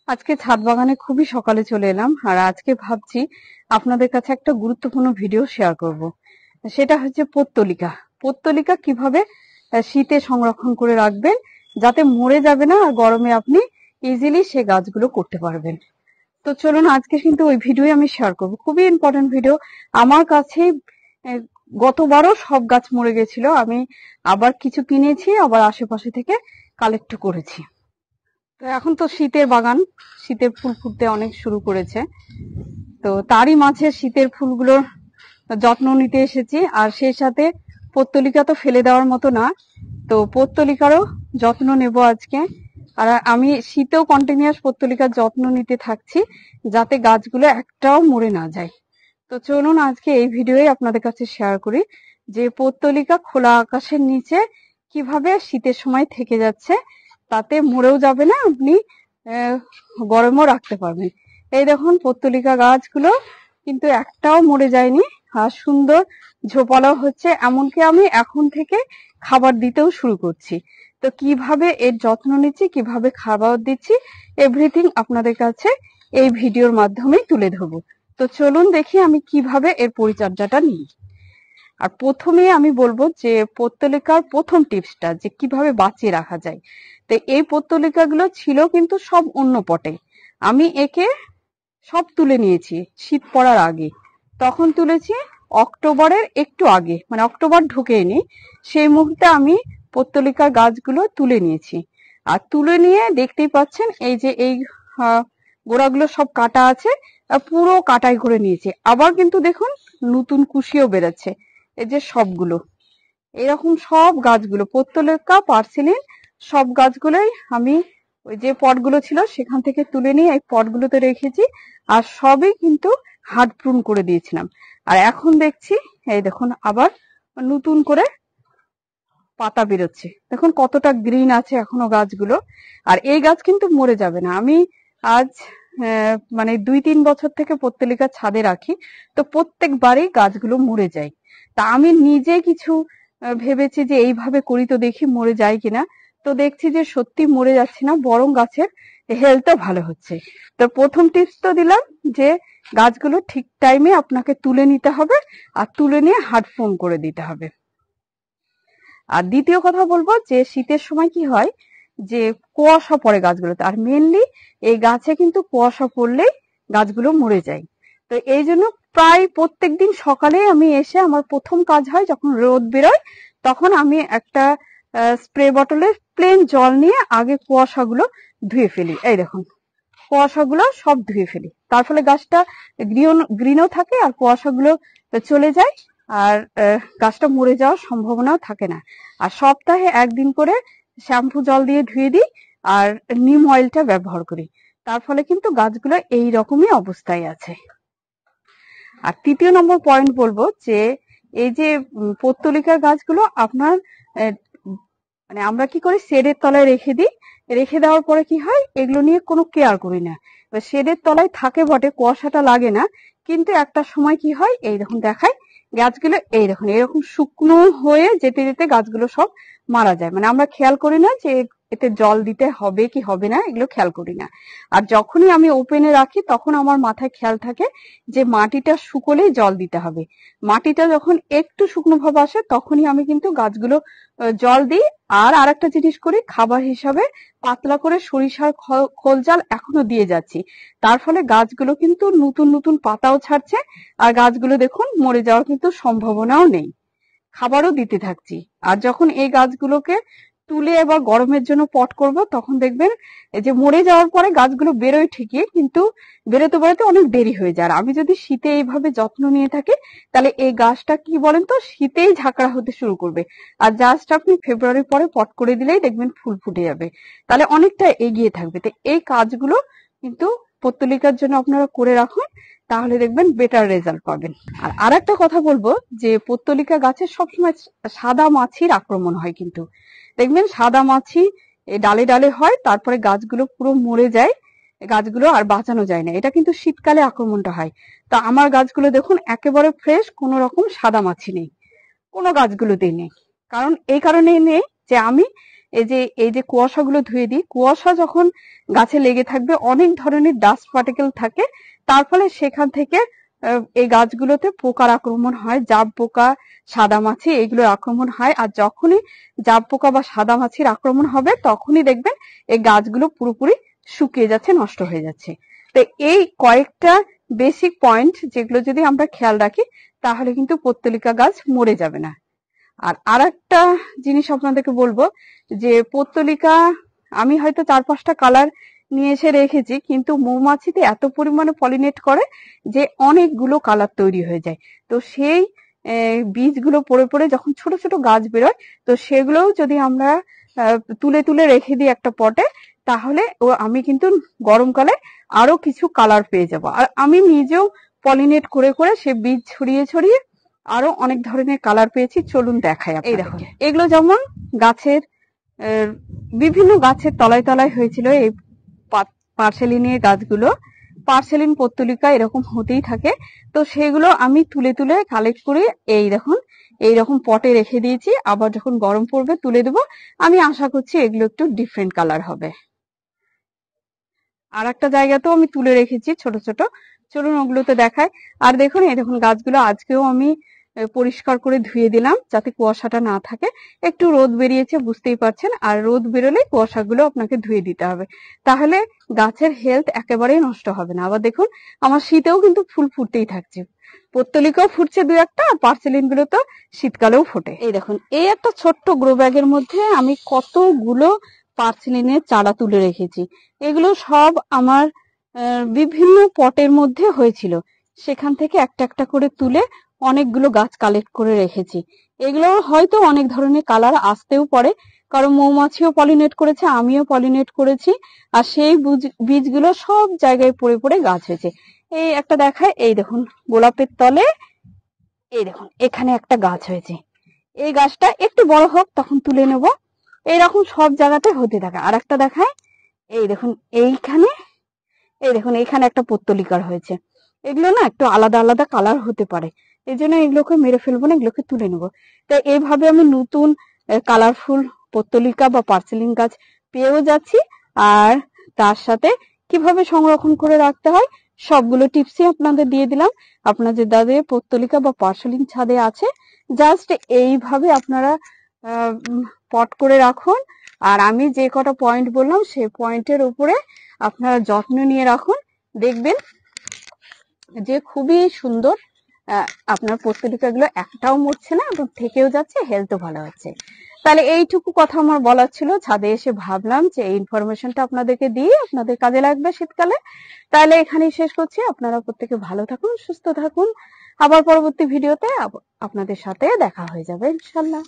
আজকে ছাদ বাগানে খুবই সকালে চলে এলাম, আর আজকে ভাবছি আপনাদের কাছে একটা গুরুত্বপূর্ণ ভিডিও শেয়ার করব। সেটা হচ্ছে পত্তলিকা। পত্তলিকা কিভাবে শীতে সংরক্ষণ করে রাখবেন যাতে মরে যাবে না, আর গরমে আপনি ইজিলি সে গাছগুলো করতে পারবেন। তো চলুন, আজকে কিন্তু ওই ভিডিও আমি শেয়ার করব। খুবই ইম্পর্টেন্ট ভিডিও আমার কাছে। গতবারও সব গাছ মরে গেছিল, আমি আবার কিছু কিনেছি, আবার আশেপাশে থেকে কালেক্ট করেছি। তো এখন তো শীতের বাগান, শীতের ফুল ফুটতে অনেক শুরু করেছে। তো তারই মাঝে শীতের ফুলগুলোর যত্ন নিতে এসেছি, আর সেই সাথে পত্তলিকা তো ফেলে দেওয়ার মতো না, তো পত্তলিকারও যত্ন নেব আজকে। আর আমি শীতেও কন্টিনিউয়াস পত্তলিকার যত্ন নিতে থাকছি যাতে গাছগুলো একটাও মরে না যায়। তো চলুন আজকে এই ভিডিওই আপনাদের কাছে শেয়ার করি যে পত্তলিকা খোলা আকাশের নিচে কিভাবে শীতের সময় থেকে যাচ্ছে, তাতে মরেও যাবে না, আপনি গরমও রাখতে পারবেন। এই দেখুন পত্তলিকা গাছগুলো কিন্তু একটাও মরে যায়নি, আর সুন্দর ঝোপালো হচ্ছে। এমনকি আমি এখন থেকে খাবার দিতেও শুরু করছি। তো কিভাবে এর যত্ন নিচ্ছি, কিভাবে খাবার দিচ্ছি, এভরিথিং আপনাদের কাছে এই ভিডিওর মাধ্যমে তুলে ধরবো। তো চলুন দেখি আমি কিভাবে এর পরিচর্যাটা নিই। আর প্রথমে আমি বলবো যে পত্তলিকার প্রথম টিপসটা যে কিভাবে বাঁচিয়ে রাখা যায়। তো এই পত্তলিকাগুলো ছিল কিন্তু সব অন্য পটে, আমি একে সব তুলে নিয়েছি শীত পড়ার আগে। তখন তুলেছি অক্টোবরের একটু আগে, মানে অক্টোবর ঢুকেইনি সেই মুহূর্তে আমি পত্তলিকার গাছগুলো তুলে নিয়েছি। আর তুলে নিয়ে দেখতেই পাচ্ছেন এই যে এই গোড়াগুলো সব কাটা আছে, পুরো কাটাই করে নিয়েছি। আবার কিন্তু দেখুন নতুন কুশিও বেরোচ্ছে, এই যে সবগুলো এরকম সব গাছগুলো পত্তলিকা, পার্সিলিন সব গাছগুলোই আমি ওই যে পটগুলো ছিল সেখান থেকে তুলে নিয়ে এই পটগুলোতে রেখেছি, আর সবই কিন্তু হার্ড প্রুন করে দিয়েছিলাম। আর এখন দেখছি এই দেখুন আবার নতুন করে পাতা বেরোচ্ছে, দেখুন কতটা গ্রিন আছে এখনো গাছগুলো। আর এই গাছ কিন্তু মরে যাবে না। আমি আজ মানে 2-3 বছর থেকে পত্তলিকা ছাদে রাখি, তো প্রত্যেকবারই গাছগুলো মরে যায়। তা আমি নিজে কিছু ভেবেছি যে এইভাবে করি তো দেখি মরে যায় কিনা। তো দেখছি যে সত্যি মরে যাচ্ছে না, বরং গাছের হেলথও ভালো হচ্ছে। তো প্রথম টিপস তো দিলাম যে গাছগুলো ঠিক টাইমে আপনাকে তুলে নিতে হবে, আর তুলে নিয়ে হার্ড ফোম করে দিতে হবে। আর দ্বিতীয় কথা বলবো যে শীতের সময় কি হয় যে কুয়াশা পড়ে গাছগুলোতে, আর মেনলি এই গাছে কিন্তু কুয়াশা পড়লেই গাছগুলো মরে যায়। তো এই জন্য প্রায় প্রত্যেকদিন সকালে আমি এসে আমার প্রথম কাজ হয় যখন রোদ বেরোয়, তখন আমি একটা স্প্রে বটলে প্লেন জল নিয়ে আগে কুয়াশাগুলো ধুয়ে ফেলি। এই দেখুন কুয়াশাগুলো সব ধুয়ে ফেলি, তার ফলে গাছটা গ্রিনও থাকে আর কুয়াশাগুলো চলে যায়, আর গাছটা মরে যাওয়ার সম্ভাবনাও থাকে না। আর সপ্তাহে একদিন করে শ্যাম্পু জল দিয়ে ধুয়ে দিই, আর নিম অয়েলটা ব্যবহার করি। তার ফলে কিন্তু গাছগুলো এই রকমই অবস্থায় আছে। আর তৃতীয় নম্বর পয়েন্ট বলবো যে এই যে পত্তলিকার গাছগুলো আপনার মানে আমরা কি করি শেডের তলায় রেখে দিই, রেখে দেওয়ার পরে কি হয় এগুলো নিয়ে কোনো কেয়ার করি না। এবার শেডের তলায় থাকে বটে, কুয়াশাটা লাগে না, কিন্তু একটা সময় কি হয় এই দেখুন দেখায় গাছগুলো এই দেখুন এরকম শুকনো হয়ে যেতে যেতে গাছগুলো সব মারা যায়। মানে আমরা খেয়াল করি না যে এতে জল দিতে হবে কি হবে না, এগুলো খেয়াল করি না। আর যখনই আমি ওপেনে রাখি তখন আমার মাথায় খেয়াল থাকে যে মাটিটা শুকোলেই জল দিতে হবে। মাটিটা যখন একটু শুকনো ভাব আসে তখনই আমি কিন্তু গাছগুলো জল দিই। আর আরেকটা জিনিস করি, খাবার হিসাবে পাতলা করে সরিষার খোল জাল এখনো দিয়ে যাচ্ছি। তার ফলে গাছগুলো কিন্তু নতুন নতুন পাতাও ছাড়ছে, আর গাছগুলো দেখুন মরে যাওয়ার কিন্তু সম্ভাবনাও নেই। খাবারও দিতে থাকছি। আর যখন এই গাছগুলোকে তুলে এবার গরমের জন্য পট করব তখন দেখবেন এই যে মরে যাওয়ার পরে গাছগুলো বেরোয় ঠিকই, কিন্তু বেরোতে বেরোতে অনেক দেরি হয়ে যায়। আর আমি যদি শীতে এইভাবে যত্ন নিয়ে থাকি তাহলে এই গাছটা কি বলেন তো শীতেই ঝাঁকড়া হতে শুরু করবে। আর জাস্ট আপনি ফেব্রুয়ারির পরে পট করে দিলেই দেখবেন ফুল ফুটে যাবে, তাহলে অনেকটা এগিয়ে থাকবে। তো এই কাজগুলো কিন্তু পত্তলিকার জন্য আপনারা করে রাখুন, তাহলে দেখবেন বেটার রেজাল্ট পাবেন। আর আরেকটা কথা বলবো যে পত্তলিকা গাছে সবসময় সাদা মাছির আক্রমণ হয়, কিন্তু দেখবেন সাদা মাছি ডালে ডালে হয়, তারপরে গাছগুলো পুরো মরে যায়, গাছগুলো আর বাঁচানো যায় না। এটা কিন্তু শীতকালে আক্রমণটা হয়। তা আমার গাছগুলো দেখুন একেবারে ফ্রেশ, কোনো রকম সাদা মাছি নেই, কোনো গাছগুলোতেই নেই। কারণ এই কারণেই নেই যে আমি এই যে কুয়াশাগুলো ধুয়ে দিই, কুয়াশা যখন গাছে লেগে থাকবে অনেক ধরনের ডাস্ট পার্টিকেল থাকে, তার ফলে সেখান থেকে এই গাছগুলোতে পোকার আক্রমণ হয়, জাব পোকা, সাদামাছি এগুলোর আক্রমণ হয়। আর যখনই জাব পোকা বা সাদামাছির আক্রমণ হবে তখনই দেখবেন এই গাছগুলো পুরোপুরি শুকিয়ে যাচ্ছে, নষ্ট হয়ে যাচ্ছে। তো এই কয়েকটা বেসিক পয়েন্ট যেগুলো যদি আমরা খেয়াল রাখি তাহলে কিন্তু পত্তলিকা গাছ মরে যাবে না। আর আরেকটা জিনিস আপনাদেরকে বলবো যে পত্তলিকা আমি হয়তো 4-5টা কালার নিয়ে এসে রেখেছি, কিন্তু মৌমাছিতে এত পরিমাণে পলিনেট করে যে অনেকগুলো কালার তৈরি হয়ে যায়। তো সেই বীজগুলো পড়ে পড়ে যখন ছোট ছোট গাছ বেরোয়, তো সেগুলোও যদি আমরা তুলে তুলে রেখে দিই একটা পটে, তাহলে আমি কিন্তু গরমকালে আরো কিছু কালার পেয়ে যাব। আর আমি নিজেও পলিনেট করে করে সে বীজ ছড়িয়ে ছড়িয়ে আরো অনেক ধরনের কালার পেয়েছি। চলুন দেখাই। এই দেখুন, এগুলো যেমন গাছের বিভিন্ন গাছের তলায় তলায় হয়েছিল এই পার্সেলিনের গাছগুলো। পার্সেলিন পত্তলিকা এরকম হতেই থাকে। তো সেগুলো আমি তুলে তুলে কালেক্ট করে এই দেখুন এইরকম পটে রেখে দিয়েছি। আবার যখন গরম পড়বে তুলে দেবো। আমি আশা করছি এগুলো একটু ডিফারেন্ট কালার হবে। আর একটা জায়গাতেও আমি তুলে রেখেছি ছোট ছোট, চলুন ওগুলোতে দেখাই। আর দেখুন এই দেখুন গাছগুলো আজকেও আমি পরিষ্কার করে ধুয়ে দিলাম যাতে কুয়াশাটা না থাকে। একটু রোদ বেরিয়েছে বুঝতেই পারছেন, আর রোদ বেরোলে কুয়াশাগুলো আপনাকে ধুয়ে দিতে হবে, তাহলে গাছের হেলথ একেবারেই নষ্ট হবে না। আবার দেখুন আমার শীতেও কিন্তু ফুল ফুটতেই থাকছে, পত্তলিকাও ফুটছে 2-1টা, আর পার্সেলিন গুলো তো শীতকালেও ফোটে। এই দেখুন এই একটা ছোট্ট গ্রো ব্যাগের মধ্যে আমি কতগুলো পার্সেলিনের চারা তুলে রেখেছি। এগুলো সব আমার বিভিন্ন পটের মধ্যে হয়েছিল, সেখান থেকে একটা একটা করে তুলে অনেকগুলো গাছ কালেক্ট করে রেখেছি। এগুলো হয়তো অনেক ধরনের কালার আসতেও পারে, কারণ মৌমাছিও পলিনেট করেছে, আমিও পলিনেট করেছি, আর সেই বীজগুলো সব জায়গায় পড়ে পড়ে গাছ হয়েছে। এই একটা দেখায়, এই দেখুন গোলাপের তলে এই দেখুন এখানে একটা গাছ হয়েছে। এই গাছটা একটু বড় হোক তখন তুলে নেব। এইরকম সব জায়গাতে হতে থাকে। আর একটা দেখায়, এই দেখুন এইখানে, এই দেখুন এইখানে একটা পত্তলিকার হয়েছে। এগুলো না একটু আলাদা আলাদা কালার হতে পারে, এই জন্য এগুলোকে মেরে ফেলবো না, এগুলোকে তুলে নেবো। তো এইভাবে আমি নতুন কালারফুল পত্তলিকা বা পার্সেলিন গাছ পেয়েও যাচ্ছি, আর তার সাথে কিভাবে সংরক্ষণ করে রাখতে হয় সবগুলো টিপসই আপনাদের দিয়ে দিলাম। আপনাদের যাদের পত্তলিকা বা পার্সেলিন ছাদে আছে, জাস্ট এইভাবে আপনারা পট করে রাখুন। আর আমি যে কটা পয়েন্ট বললাম সেই পয়েন্টের উপরে আপনারা যত্ন নিয়ে রাখুন, দেখবেন যে খুবই সুন্দর আপনার পত্তলিকাগুলো একটাও মরছে না এবং থেকেও যাচ্ছে, হেলথও ভালো হচ্ছে। তাহলে এইটুকু কথা আমার বলার ছিল, ছাদে এসে ভাবলাম যে এই ইনফরমেশনটা আপনাদেরকে দিয়ে আপনাদের কাজে লাগবে শীতকালে। তাহলে এখানেই শেষ করছি। আপনারা প্রত্যেকে ভালো থাকুন, সুস্থ থাকুন। আবার পরবর্তী ভিডিওতে আপনাদের সাথে দেখা হয়ে যাবে ইনশাল্লাহ।